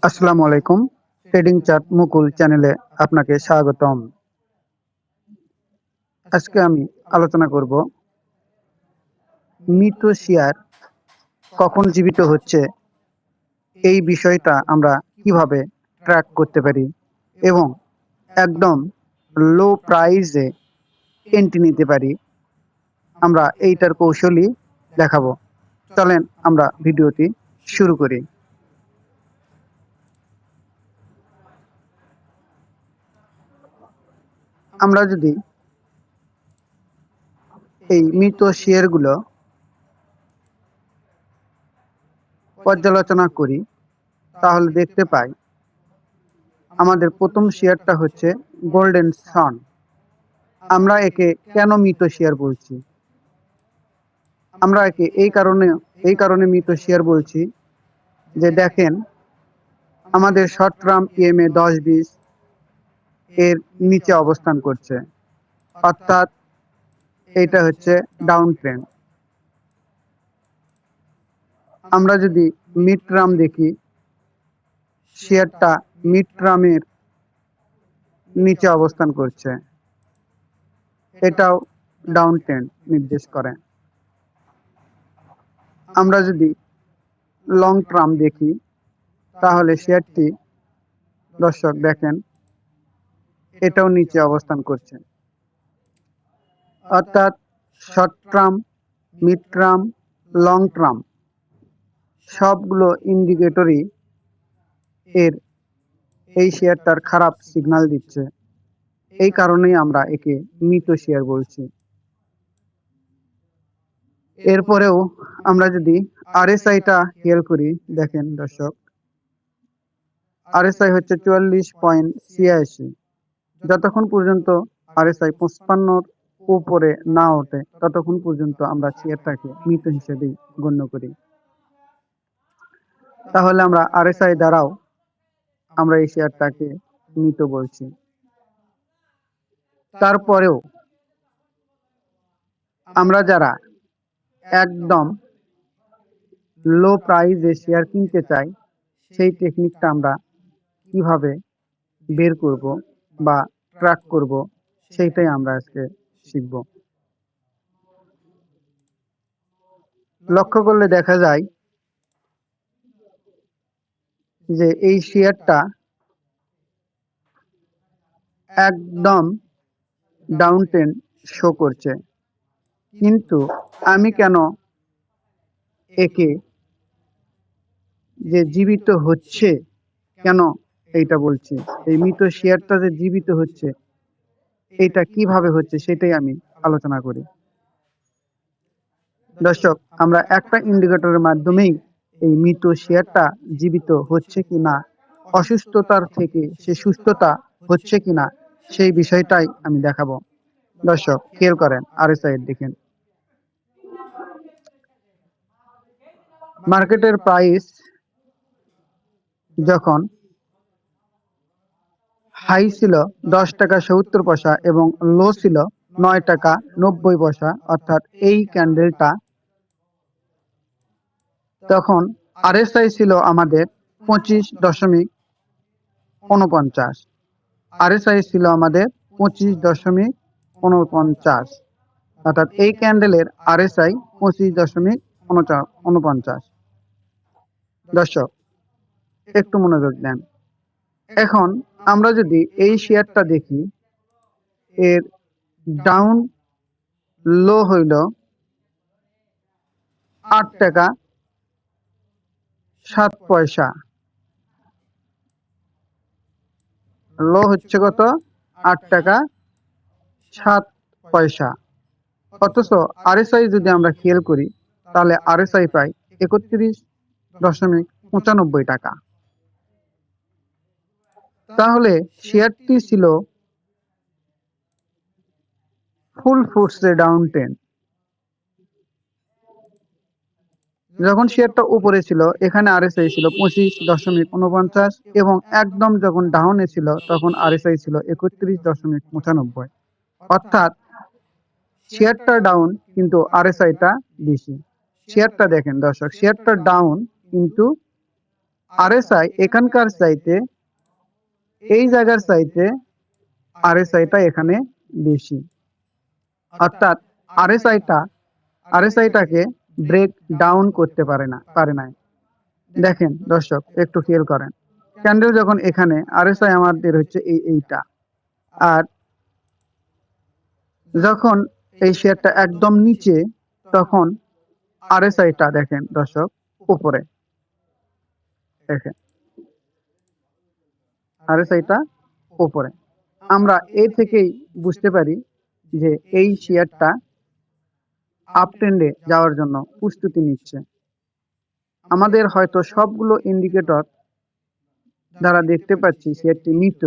আসসালামু আলাইকুম। Trading chart মুকুল চ্যানেলে আপনাকে স্বাগতম। আজকে আমি আলোচনা করব মৃত শেয়ার কখন জীবিত হচ্ছে, এই বিষয়টা আমরা কিভাবে ট্র্যাক করতে পারি এবং একদম লো প্রাইসে এন্ট্রি নিতে পারি। আমরা এইটার কৌশলই দেখাবো। চলেন আমরা ভিডিওটি শুরু করি। আমরা যদি এই মৃত শেয়ারগুলো পর্যালোচনা করি তাহলে দেখতে পাই আমাদের প্রথম শেয়ারটা হচ্ছে গোল্ডেন সান। আমরা একে কেন মৃত শেয়ার বলছি? আমরা একে এই কারণে মৃত শেয়ার বলছি যে দেখেন, আমাদের শর্ট টার্ম ইএমএ 10-20 এর নিচে অবস্থান করছে, অর্থাৎ এটা হচ্ছে ডাউন ট্রেন্ড। আমরা যদি মিড টার্ম দেখি, শেয়ারটা মিড টার্মের নিচে অবস্থান করছে, এটাও ডাউন ট্রেন্ড নির্দেশ করে। আমরা যদি লং টার্ম দেখি তাহলে শেয়ারটি, দর্শক দেখেন, এটাও নিচে অবস্থান করছে, অর্থাৎ short term, mid term, long term সবগুলো ইন্ডিকেটরই এই শেয়ারটার খারাপ সিগন্যাল দিচ্ছে। এই কারণেই আমরা একে মৃত শেয়ার বলছি। এরপরেও আমরা যদি আরএসআইটা খেয়াল করি, দেখেন দর্শক, আরএসআই হচ্ছে 44.86। যতক্ষণ পর্যন্ত আরএসআই 55 উপরে না ওঠে ততক্ষণ পর্যন্ত আমরা শেয়ারটাকে মৃত হিসেবেই গণ্য করি। তাহলে আমরা আরএসআই দ্বারাও আমরা এই শেয়ারটাকে মৃত বলছি। তারপরেও আমরা যারা একদম লো প্রাইসে শেয়ার কিনতে চাই, সেই টেকনিকটা আমরা কিভাবে বের করব বা ট্র্যাক করব, সেইটাই আমরা আজকে শিখব। লক্ষ্য করলে দেখা যায় যে এই শেয়ারটা একদম ডাউন ট্রেন্ড শো করছে, কিন্তু আমি কেন একে যে জীবিত হচ্ছে কেন এইটা বলছি? এই মৃত শেয়ারটা যে জীবিত হচ্ছে, এইটা কিভাবে হচ্ছে সেটাই আমি আলোচনা করি। দর্শক, আমরা একটা ইন্ডিকেটরের মাধ্যমেই এই মৃত শেয়ারটা জীবিত হচ্ছে কিনা, অসুস্থতার থেকে সে সুস্থতা হচ্ছে কিনা, সেই বিষয়টাই আমি দেখাবো। দর্শক খেয়াল করেন, আরএসআই দেখেন, মার্কেটের প্রাইস যখন হাই ছিল 10 টাকা 70 পয়সা এবং লো ছিল 9 টাকা 90 পয়সা, অর্থাৎ এই ক্যান্ডেলটা, তখন আরএসআই ছিল আমাদের 25.49। আরএসআই ছিল আমাদের 25.49, অর্থাৎ এই ক্যান্ডেলের আরএসআই 25.49। দর্শক একটু মনোযোগ দেন। এখন আমরা যদি এই শেয়ারটা দেখি, এর ডাউন লো হইল 8 টাকা 7 পয়সা, লো হচ্ছে কত? 8 টাকা 7 পয়সা। অথচ আরএসআই যদি আমরা খেয়াল করি তাহলে আরএসআই পাই 31.95 টাকা। তাহলে শেয়ারটি ছিল ফুল ফোর্সে ডাউন ট্রেন্ড। যখন শেয়ারটা উপরে ছিল, এখানে আরএসআই ছিল 25.49 এবং একদম যখন ডাউনে ছিল তখন আরএসআই ছিল 31.95। অর্থাৎ শেয়ারটা ডাউন কিন্তু আরএসআইটা বেশি। শেয়ারটা দেখেন দর্শক, শেয়ারটা ডাউন কিন্তু আরএসআই এখানকার চাইতে এই জায়গার চাইতে আরএসআইটা এখানে বেশি, অর্থাৎ আরএসআইটা আরএসআইটাকে ব্রেক ডাউন করতে পারে না। দেখেন দর্শক, একটু খেয়াল করেন, ক্যান্ডেল যখন এখানে আরএসআই আমাদের হচ্ছে এইটা, আর যখন এই শেয়ারটা একদম নিচে, তখন আরএসআইটা দেখেন দর্শক উপরে, দেখেন আরএসআইটা উপরে। আমরা এই থেকেই বুঝতে পারি যে এই শেয়ারটা আপ ট্রেন্ডে যাওয়ার জন্য প্রস্তুতি নিচ্ছে। আমাদের হয়তো সবগুলো ইন্ডিকেটর দ্বারা দেখতে পাচ্ছি শেয়ারটি মৃত,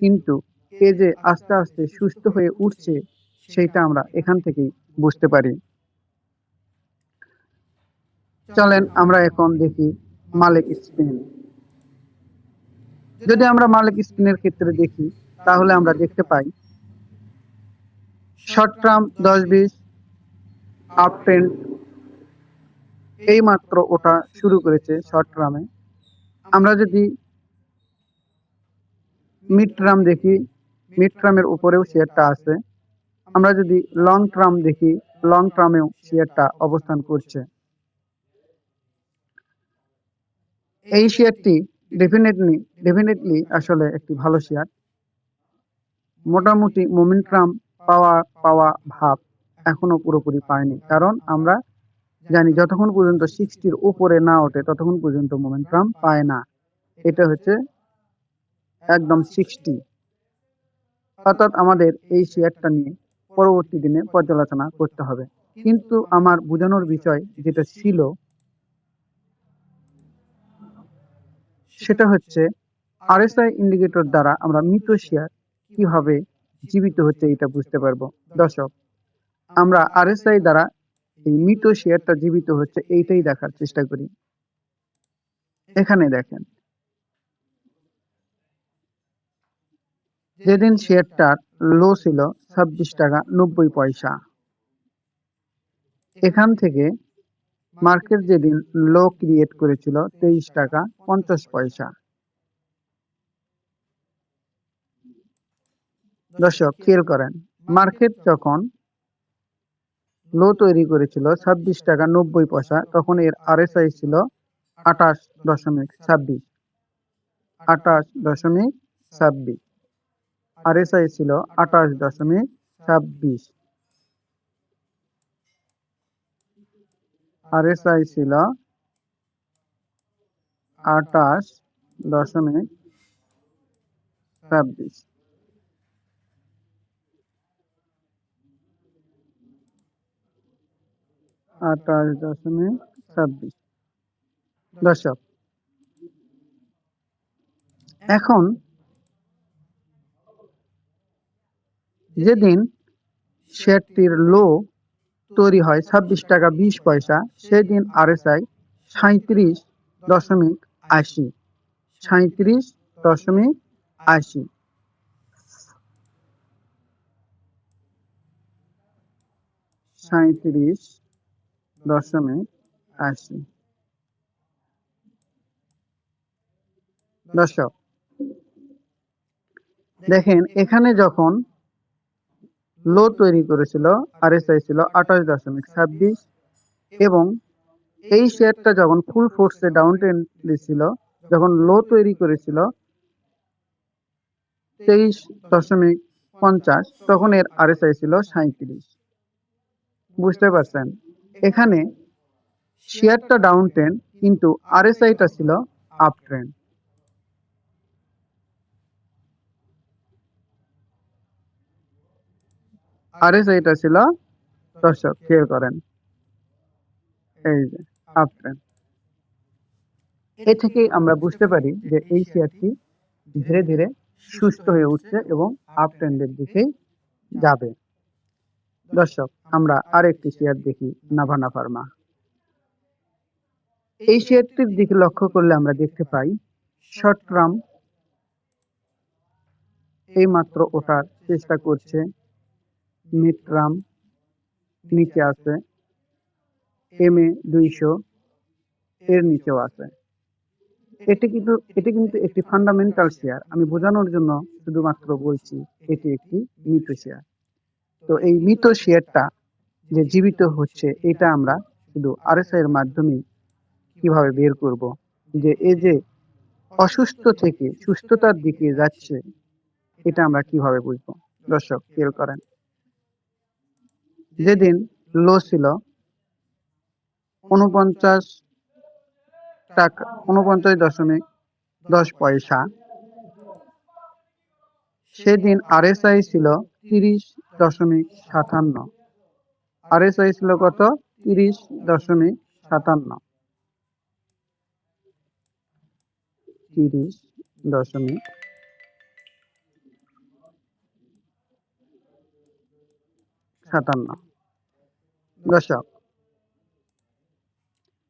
কিন্তু এ যে আস্তে আস্তে সুস্থ হয়ে উঠছে সেইটা আমরা এখান থেকেই বুঝতে পারি। চলেন আমরা এখন দেখি মালিক স্পিন। যদি আমরা মালিক স্পিনের ক্ষেত্রে দেখি, তাহলে আমরা দেখতে পাই শর্ট টার্ম 10-20 আপ ট্রেন্ড এই মাত্র ওঠা শুরু করেছে শর্ট টার্মে। আমরা যদি মিড টার্ম দেখি, মিড টার্মের উপরেও শেয়ারটা আছে। আমরা যদি লং টার্ম দেখি, লং টার্মেও শেয়ারটা অবস্থান করছে। এই শেয়ারটি ডেফিনেটলি আসলে একটি ভালো শেয়ার। মোটামুটি মোমেন্টাম পাওয়া ভাব এখনো পুরোপুরি পায়নি, কারণ আমরা জানি যতক্ষণ পর্যন্ত 60-র উপরে না ওঠে ততক্ষণ পর্যন্ত মোমেন্টাম পায় না। এটা হচ্ছে একদম 60, অর্থাৎ আমাদের এই শেয়ারটা নিয়ে পরবর্তী দিনে পর্যালোচনা করতে হবে। কিন্তু আমার বোঝানোর বিষয় যেটা ছিল সেটা হচ্ছে আরএসআই ইন্ডিকেটর দ্বারা আমরা মৃত শেয়ার কিভাবে জীবিত হচ্ছে এটা বুঝতে পারবো। দর্শক, আমরা আরএসআই দ্বারা এই মৃত শেয়ারটা জীবিত হচ্ছে এইটাই দেখার চেষ্টা করি। এখানে দেখেন, যেদিন শেয়ারটার লো ছিল 26 টাকা 90 পয়সা, এখান থেকে মার্কেট যেদিন লো ক্রিয়েট করেছিল 23 টাকা 50 পয়সা। দর্শক খেয়াল করেন, মার্কেট যখন লো তৈরি করেছিল 26 টাকা 90 পয়সা, তখন এর আরএসআই ছিল 28.26, 28.26, আরএসআই ছিল 28.26, আরএসআই ছিল 28.26, 28.26। দর্শক, এখন যেদিন শেয়ারটির লো তৈরি হয় 26 টাকা 20 পয়সা, সেদিন আরএসআই 37.80, 37.80, দর্শক দেখেন, এখানে যখন লো তৈরি করেছিল আরএসআই ছিল 28.26, এবং এই শেয়ারটা যখন ফুল ফোর্সে ডাউন ট্রেন্ডে ছিল, যখন লো তৈরি করেছিল 23.50, তখন এর আরএসআই ছিল 37। বুঝতে পারছেন, এখানে শেয়ারটা ডাউন ট্রেন্ড কিন্তু আরএসআইটা ছিল আপ ট্রেন্ড। আরএসআইটা ছিল, দর্শক খেয়াল করেন, এই যে আপ ট্রেন্ড। এ থেকেই আমরা বুঝতে পারি যে এই শেয়ারটি ধীরে ধীরে সুস্থ হয়ে উঠছে এবং আপ ট্রেন্ডের দিকেই যাবে। দর্শক, আমরা আরেকটি শেয়ার দেখি, নাভানা ফার্মা। এই শেয়ারটির দিকে লক্ষ্য করলে আমরা দেখতে পাই শর্ট টার্ম এই মাত্র ওঠার চেষ্টা করছে, মিড টার্ম নিচে আছে, MA 200 এর নিচেও আছে। এটি কিন্তু একটি ফান্ডামেন্টাল শেয়ার। আমি বোঝানোর জন্য শুধুমাত্র বলছি এটি একটি মৃত শেয়ার। তো এই মৃত শেয়ারটা যে জীবিত হচ্ছে এটা আমরা শুধু আরএসআই এর মাধ্যমেই কিভাবে বের করব, যে এই যে অসুস্থ থেকে সুস্থতার দিকে যাচ্ছে এটা আমরা কিভাবে বুঝবো। দর্শক খেয়াল করেন, যেদিন লো ছিল 49 টাকা 49.10 পয়সা, সেদিন আরএসআই ছিল 30.57। আরএসআই ছিল কত? 30.57। 30.57। দর্শক,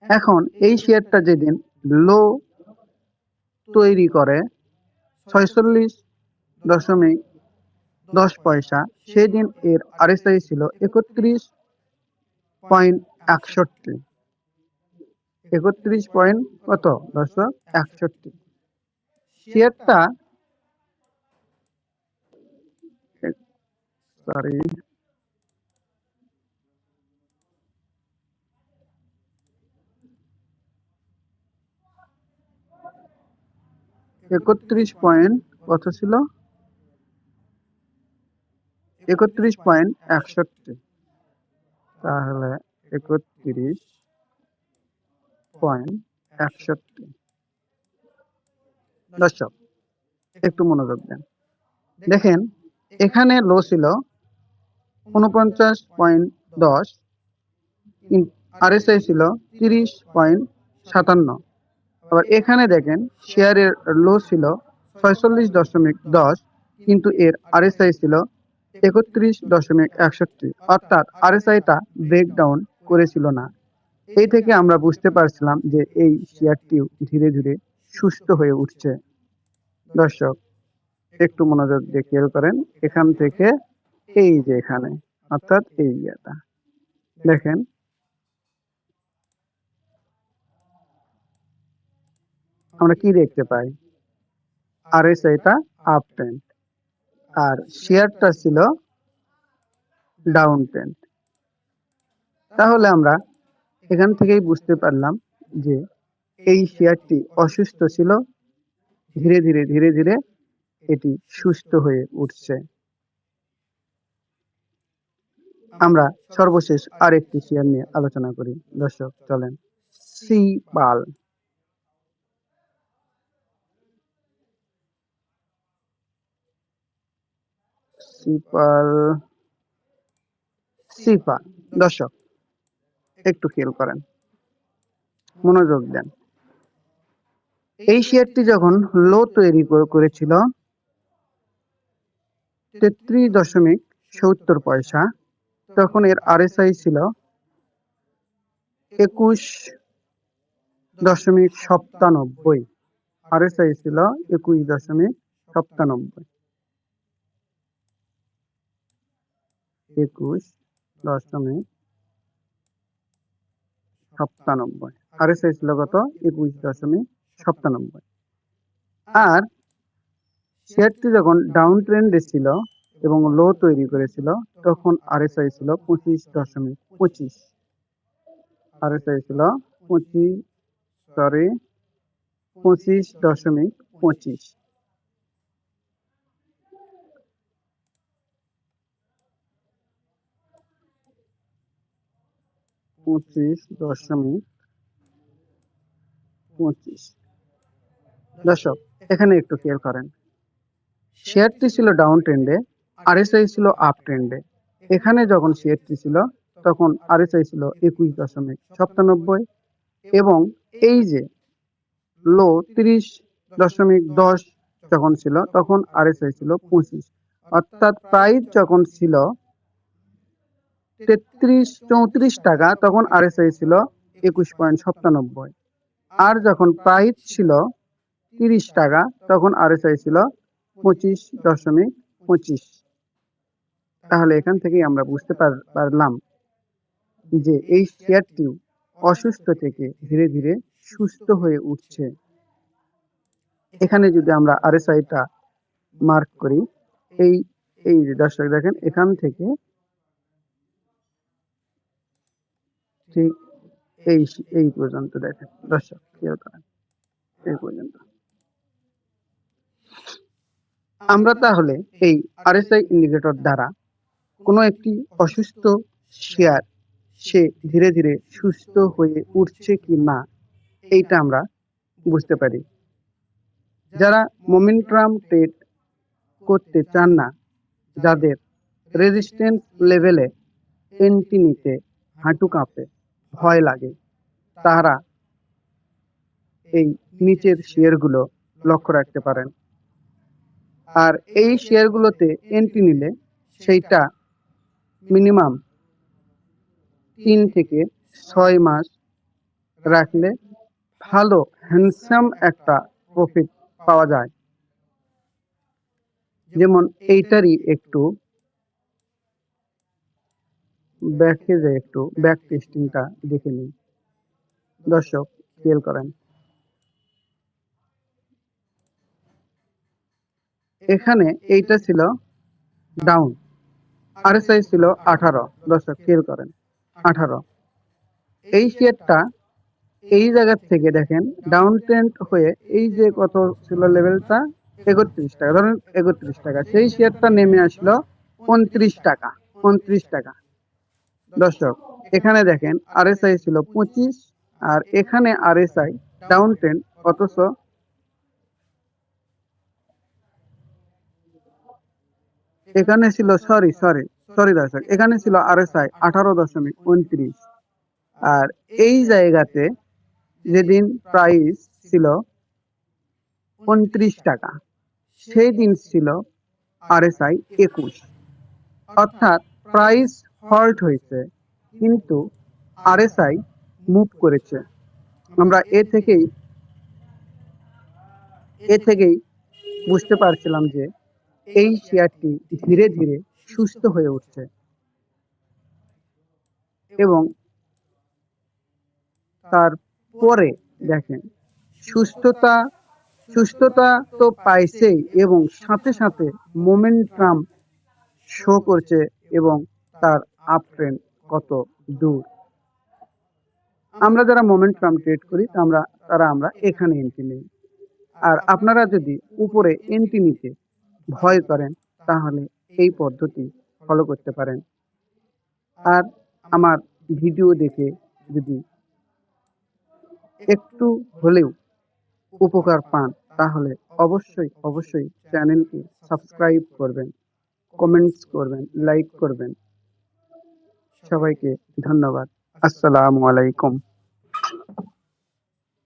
এখন এই শেয়ারটা যেদিন লো তৈরি করে 46.10 পয়সা, সেদিন এর আরএসআই ছিল 31.61। 31 পয়েন্ট কত দর্শক? 61। শেয়ারটা সরি 31 পয়েন্ট কত ছিল? 31.61। তাহলে 31.61। দর্শক একটু মনোযোগ দেন, দেখেন এখানে লো ছিল 49.10, আরএসআই ছিল 30.57। আবার এখানে দেখেন শেয়ারের লো ছিল 46.10, কিন্তু এর আরএসআই ছিল 31.61। অর্থাৎ আরএসআইটা ব্রেকডাউন করেছিল না। এই থেকে আমরা বুঝতে পারছিলাম যে এই শেয়ারটিও ধীরে ধীরে সুস্থ হয়ে উঠছে। দর্শক একটু মনোযোগ দিয়ে খেয়াল করেন, এখান থেকে এই যে এখানে, অর্থাৎ এই ইয়েটা দেখেন, আমরা কি দেখতে পাই? আরএসআইটা আপ ট্রেন্ড আর শেয়ারটা ছিল ডাউন ট্রেন্ড। তাহলে আমরা এখান থেকেই বুঝতে পারলাম যে এই শেয়ারটি অসুস্থ ছিল, ধীরে ধীরে এটি সুস্থ হয়ে উঠছে। আমরা সর্বশেষ আরেকটি শেয়ার নিয়ে আলোচনা করি। দর্শক চলেন, সিপাল। সিপাল দর্শক একটু খেয়াল করেন, মনোযোগ দেন। এই শেয়ারটি যখন লো তৈরি করেছিল 33.70 পয়সা, তখন এর আরএসআই ছিল 21.97। আরএসআই ছিল 21.97। 21.97। আরএসআই ছিল কত? 21.97। আর শেয়ারটি যখন ডাউন ট্রেন্ডে ছিল এবং লো তৈরি করেছিল তখন আরএসআই ছিল 25.25। আরএসআই ছিল 25.25। দর্শক এখানে একটু খেয়াল করেন, শেয়ারটি ছিল ডাউন ট্রেন্ডে, আরএসআই ছিল আপ ট্রেন্ডে। এখানে যখন শেয়ারটি ছিল তখন আরএসআই ছিল 21.97 এবং এই যে লো 30.10 যখন ছিল তখন আরএসআই ছিল 25। অর্থাৎ প্রাইস যখন ছিল 34 টাকা তখন আরএসআই ছিল 21.97। আর যখন প্রাইস ছিল 30 টাকা তখন আরএসআই ছিল 25.25। তাহলে এখান থেকেই আমরা বুঝতে পারলাম যে এই শেয়ারটিও অসুস্থ থেকে ধীরে ধীরে সুস্থ হয়ে উঠছে। এখানে যদি আমরা আরএসআইটা মার্ক করি, এই এই যে দর্শক দেখেন এখান থেকে ঠিক এই পর্যন্ত দেখেন দর্শক, খেয়াল করেন এই পর্যন্ত। আমরা তাহলে এই আরএসআই ইন্ডিকেটর দ্বারা কোনো একটি অসুস্থ শেয়ার সে ধীরে ধীরে সুস্থ হয়ে উঠছে কি না এইটা আমরা বুঝতে পারি। যারা মোমেন্টাম ট্রেড করতে চান না, যাদের রেজিস্ট্যান্স লেভেলে এন্ট্রি নিতে হাঁটু কাঁপে, ভয় লাগে, তারা এই নিচের শেয়ারগুলো লক্ষ্য রাখতে পারেন। আর এই শেয়ারগুলোতে এন্ট্রি নিলে সেইটা মিনিমাম 3 থেকে 6 মাস রাখলে ভালো হ্যান্ডসাম একটা প্রফিট পাওয়া যায়। যেমন এইটারই একটু ব্যাক টেস্টিংটা দেখে নিই দর্শক, খেয়াল করেন। এখানে এইটা ছিল ডাউন, আরএসআই ছিল 18, দর্শক খেয়াল করেন 18। এই শেয়ারটা এই জায়গা থেকে দেখেন ডাউন ট্রেন্ড হয়ে এই যে কত ছিল লেভেলটা 31 টাকা, ধরেন 31 টাকা, সেই শেয়ারটা নেমে আসলো 29 টাকা, 29 টাকা। দর্শক এখানে দেখেন আরএসআই ছিল 25, আর এখানে আরএসআই ডাউন ট্রেন্ড, অথচ এখানে ছিল সরি দর্শক, এখানে ছিল আরএসআই 18.29, আর এই জায়গাতে যেদিন প্রাইস ছিল 29 টাকা, সেই দিন ছিল আরএসআই 21। অর্থাৎ প্রাইস হল্ট হয়েছে কিন্তু আরএসআই মুভ করেছে। আমরা এ থেকেই বুঝতে পারছিলাম যে এই শেয়ারটি ধীরে ধীরে সুস্থ হয়ে উঠছে, এবং তারপরে দেখেন সুস্থতা তো পাইছেই, এবং সাথে সাথে মোমেন্টাম শো করছে, এবং তার আপ ট্রেন্ড কত দূর। আমরা যারা মোমেন্টাম ট্রেড করি আমরা এখানে এন্ট্রি নিই। আর আপনারা যদি উপরে এন্ট্রি নিতে ভয় করেন তাহলে এই পদ্ধতি ফলো করতে পারেন। আর আমার ভিডিও দেখে যদি একটু হলেও উপকার পান তাহলে অবশ্যই চ্যানেলকে সাবস্ক্রাইব করবেন, কমেন্টস করবেন, লাইক করবেন। সবাইকে ধন্যবাদ। আসসালামু আলাইকুম।